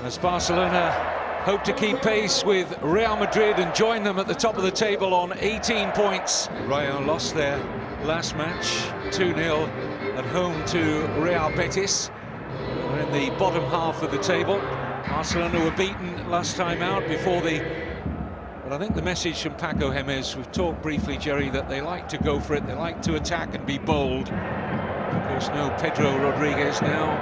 As Barcelona hope to keep pace with Real Madrid and join them at the top of the table on 18 points. Rayo lost their last match 2-0 at home to Real Betis. They're in the bottom half of the table. Barcelona were beaten last time out before the... But I think the message from Paco Gémez, we've talked briefly, Jerry, that they like to go for it, they like to attack and be bold. Of course, no Pedro Rodriguez now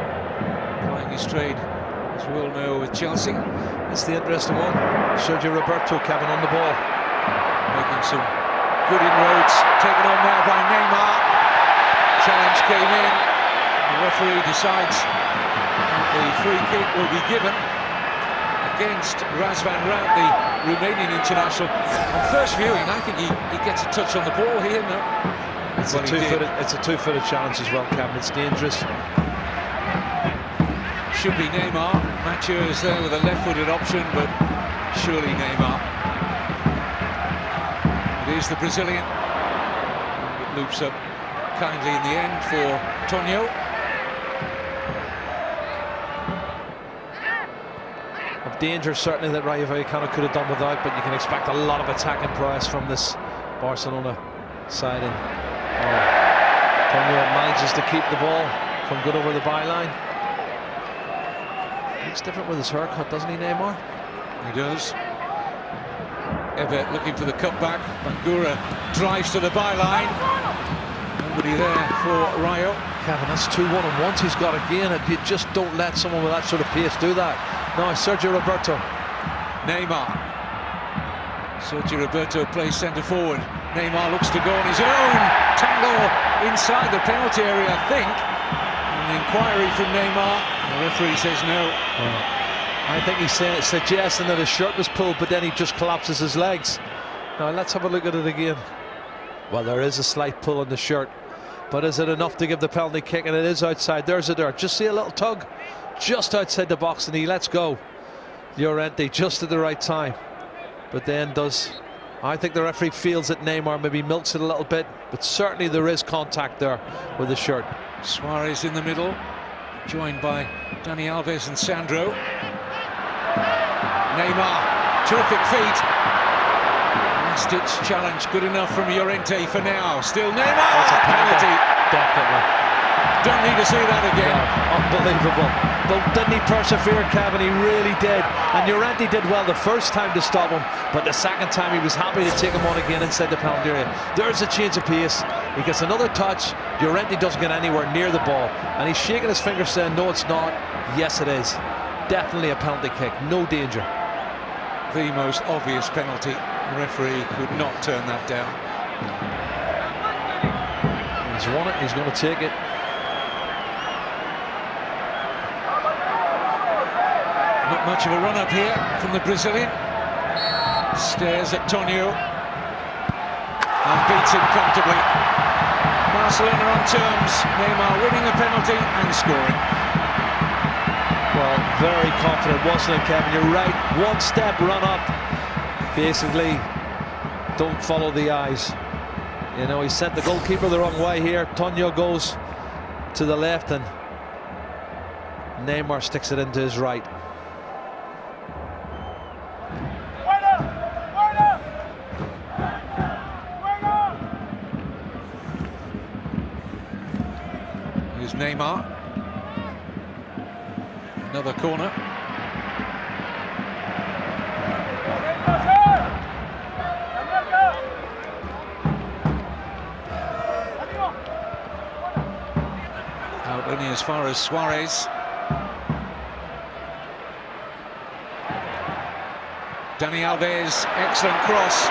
plying his trade, as we all know, with Chelsea. That's the interesting one. Sergio Roberto, Kevin, on the ball. Making some good inroads, taken on now by Neymar. Challenge came in. The referee decides that the free kick will be given against Razvan Rad, the Romanian international. On first viewing, I think he gets a touch on the ball here. No, it's a two-footed challenge as well, Kevin. It's dangerous. Should be Neymar. Mathieu is there with a left-footed option, but surely Neymar. It is the Brazilian. And it loops up kindly in the end for Tonio. Of danger, certainly, that Rayo Vallecano could have done without, but you can expect a lot of attacking prowess from this Barcelona side. And Tonio manages to keep the ball from good over the byline. Looks different with his haircut, doesn't he, Neymar? He does. Ebert looking for the cutback. Bangura drives to the byline. Nobody there for Rayo. Kevin, that's 2-1, and once he's got again, you just don't let someone with that sort of pace do that. Now Sergio Roberto. Neymar. Sergio Roberto plays centre forward. Neymar looks to go on his own. Tangle inside the penalty area, I think. An inquiry from Neymar. The referee says no. I think he's suggesting that his shirt was pulled, but then he just collapses his legs. Now let's have a look at it again. Well, there is a slight pull on the shirt, but is it enough to give the penalty kick? And it is outside. There's a dart. Just see a little tug just outside the box, and he lets go Llorente just at the right time. But then I think the referee feels that Neymar maybe milks it a little bit, but certainly there is contact there with the shirt. Suarez in the middle, joined by Dani Alves and Sandro. Neymar, terrific feet. Last-ditch challenge, good enough from Llorente for now. Still Neymar, that's a penalty. Definitely. Don't need to see that again. No, unbelievable. But didn't he persevere, Kevin? He really did. And Llorente did well the first time to stop him, but the second time he was happy to take him on again inside the penalty area. There's a change of pace. He gets another touch. Llorente doesn't get anywhere near the ball, and he's shaking his finger saying, no, it's not. Yes, it is. Definitely a penalty kick. No danger. The most obvious penalty. The referee could not turn that down. He's won it. He's going to take it. Not much of a run-up here from the Brazilian. Stares at Tonio and beats him comfortably. Barcelona on terms. Neymar winning a penalty and scoring. Well, very confident, wasn't it, Kevin? You're right. One step run up. Basically, don't follow the eyes. You know, he sent the goalkeeper the wrong way here. Tonio goes to the left, and Neymar sticks it into his right. Here's Neymar. Another corner. Out only as far as Suarez. Dani Alves, excellent cross.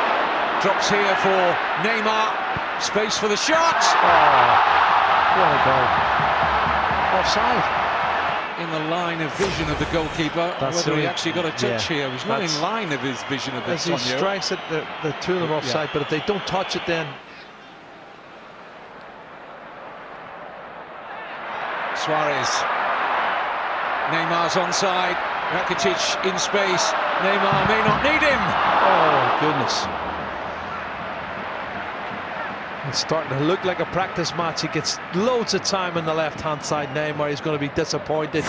Drops here for Neymar. Space for the shot. Oh, what a goal. Offside. In the line of vision of the goalkeeper. Whether he actually got a touch here. He's not in line of his vision of the As he strikes it, the two of them offside, but if they don't touch it, then Suarez. Neymar's onside. Rakitic in space. Neymar may not need him. Oh, goodness. It's starting to look like a practice match. He gets loads of time on the left-hand side. Neymar is going to be disappointed.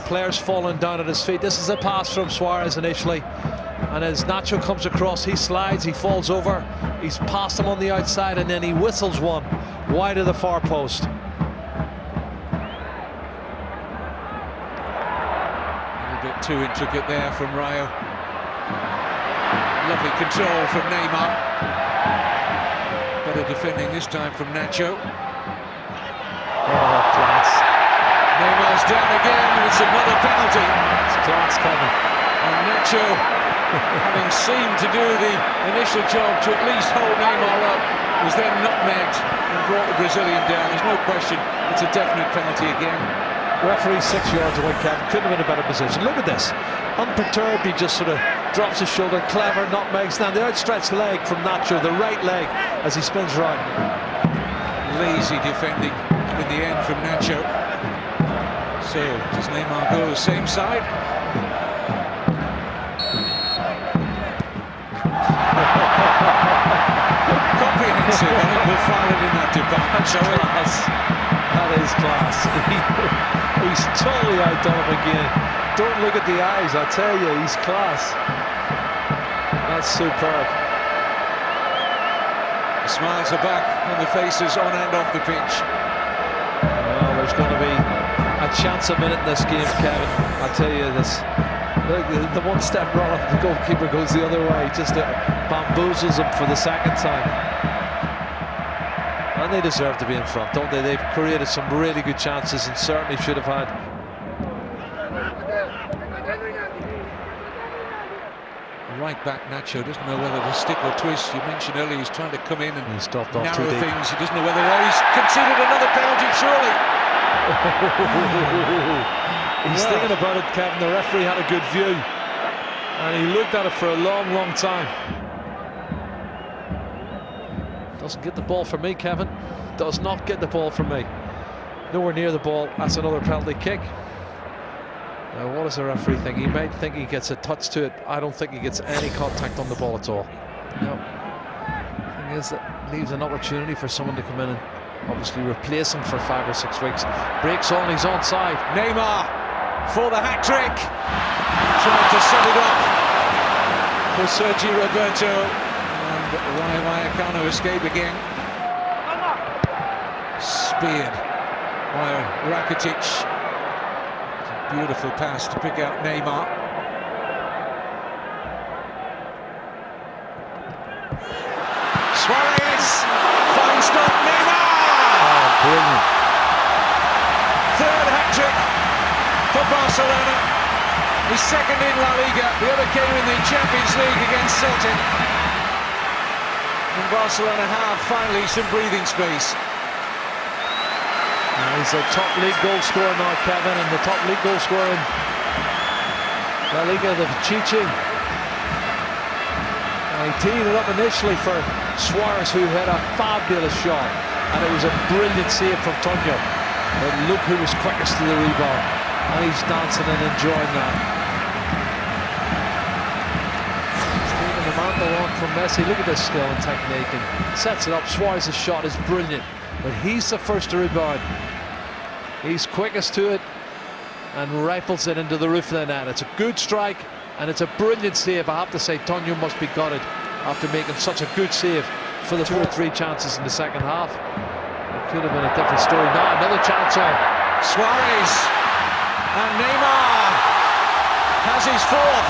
Players falling down at his feet. This is a pass from Suarez initially, and as Nacho comes across, he slides, he falls over, he's passed him on the outside, and then he whistles one wide of the far post. A little bit too intricate there from Rayo. Lovely control from Neymar. Better defending this time from Nacho. Oh, class. Neymar's down again, and it's another penalty. It's class, Kevin. And Nacho, having seemed to do the initial job to at least hold Neymar up, was then nutmegged and brought the Brazilian down. There's no question, it's a definite penalty again. Referee 6 yards away, Kevin. Couldn't have been a better position. Look at this. Unperturbed, he just sort of drops his shoulder. Clever, nutmegs. Now the outstretched leg from Nacho, the right leg, as he spins round. Lazy defending in the end from Nacho. So, does Neymar go the same side? Comprehensive. I think we'll file it in that department. That's class. That is class. He's totally outdone him again. Don't look at the eyes, I tell you, he's class. That's superb. The smiles are back on the faces on and off the pitch. Well, there's going to be a chance a minute in this game, Kevin. I'll tell you this. Look, the one-step run up, the goalkeeper goes the other way, just bamboozles him for the second time. And they deserve to be in front, don't they? They've created some really good chances and certainly should have had. Right back, Nacho doesn't know whether to stick or twist. You mentioned earlier he's trying to come in and narrow things. He doesn't know whether he's conceded another penalty, surely. He's thinking about it, Kevin. The referee had a good view and he looked at it for a long, long time. Doesn't get the ball for me, Kevin. Does not get the ball for me. Nowhere near the ball. That's another penalty kick. Now, what does the referee think? He might think he gets a touch to it. I don't think he gets any contact on the ball at all. No. The thing is, that leaves an opportunity for someone to come in and obviously replace him for 5 or 6 weeks. Breaks on, he's onside. Neymar for the hat-trick. Trying to set it up for Sergi Roberto. And Rayo Vallecano escape again. Speared by Rakitic. Beautiful pass to pick out Neymar. Suarez! Fine stop, Neymar! Oh, brilliant. Third hat-trick for Barcelona. His second in La Liga. The other came in the Champions League against Celtic. And Barcelona have finally some breathing space. He's a top league goal scorer now, Kevin, and the top league goal scorer in La Liga, the Chichi. He teed it up initially for Suarez, who had a fabulous shot, and it was a brilliant save from Tonyo. But look who was quickest to the rebound, and he's dancing and enjoying that. Steven the mantle on from Messi. Look at this skill and technique, and sets it up. Suarez's shot is brilliant, but he's the first to rebound. He's quickest to it and rifles it into the roof of the net. It's a good strike and it's a brilliant save. I have to say, Tonyo must be gutted after making such a good save for the 2 or 3 chances in the second half. It could have been a different story. Now another chance on. Suarez and Neymar has his 4th.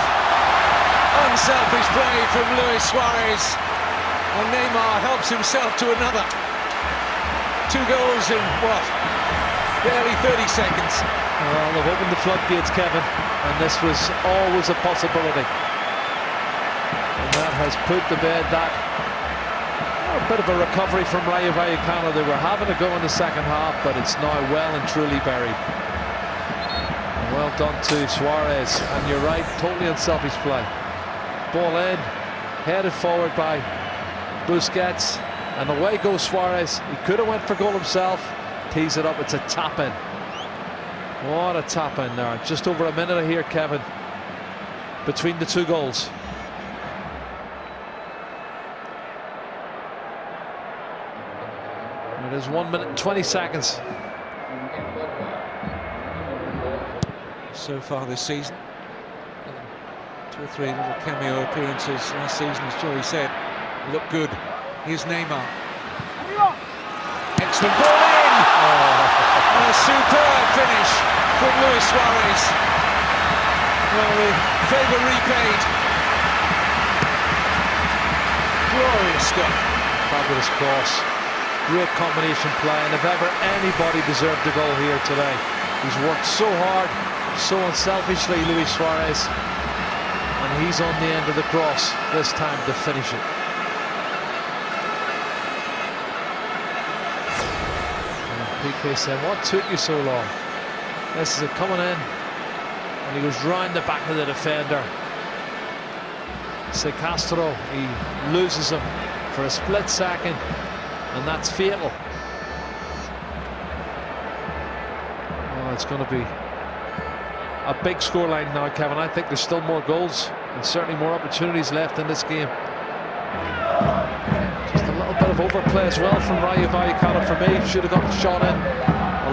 Unselfish play from Luis Suarez, and Neymar helps himself to another. 2 goals in what? Barely 30 seconds. Well, they've opened the floodgates, Kevin, and this was always a possibility. And that has put to bed that a bit of a recovery from Rayo Vallecano. They were having a go in the second half, but it's now well and truly buried. And well done to Suarez, and you're right, totally unselfish play. Ball in, headed forward by Busquets, and away goes Suarez. He could have went for goal himself. Tees it up, it's a tap-in. What a tap-in there. Just over a minute here, Kevin, between the 2 goals. It is 1 minute and 20 seconds. so far this season. 2 or 3 little cameo appearances last season, as Joey said. Look good. Here's Neymar. Excellent ball in! And a superb finish from Luis Suarez. Well, the favour repaid. Glorious stuff. Fabulous cross. Great combination play, and if ever anybody deserved a goal here today, he's worked so hard, so unselfishly, Luis Suarez, and he's on the end of the cross this time to finish it. And PK said, "What took you so long?" This is it coming in, and he goes round the back of the defender. Castro, he loses him for a split second, and that's fatal. Oh, it's going to be a big scoreline now, Kevin. I think there's still more goals and certainly more opportunities left in this game. Just a little bit of overplay as well from Rayo Vallecano for me. Should have got the shot in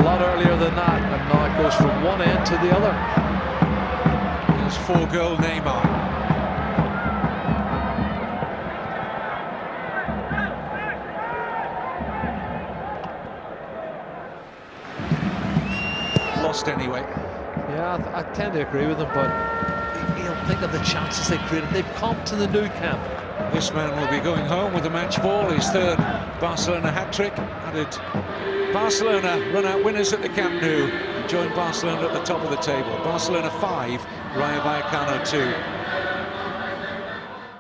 a lot earlier than that, and now it goes from one end to the other. Here's 4-goal Neymar. Lost anyway. Yeah, I tend to agree with him, but you'll think of the chances they created. They've come to the Nou Camp. This man will be going home with the match ball, his 3rd Barcelona hat-trick. Added Barcelona run-out winners at the Camp Nou, joined Barcelona at the top of the table. Barcelona 5, Rayo Vallecano 2.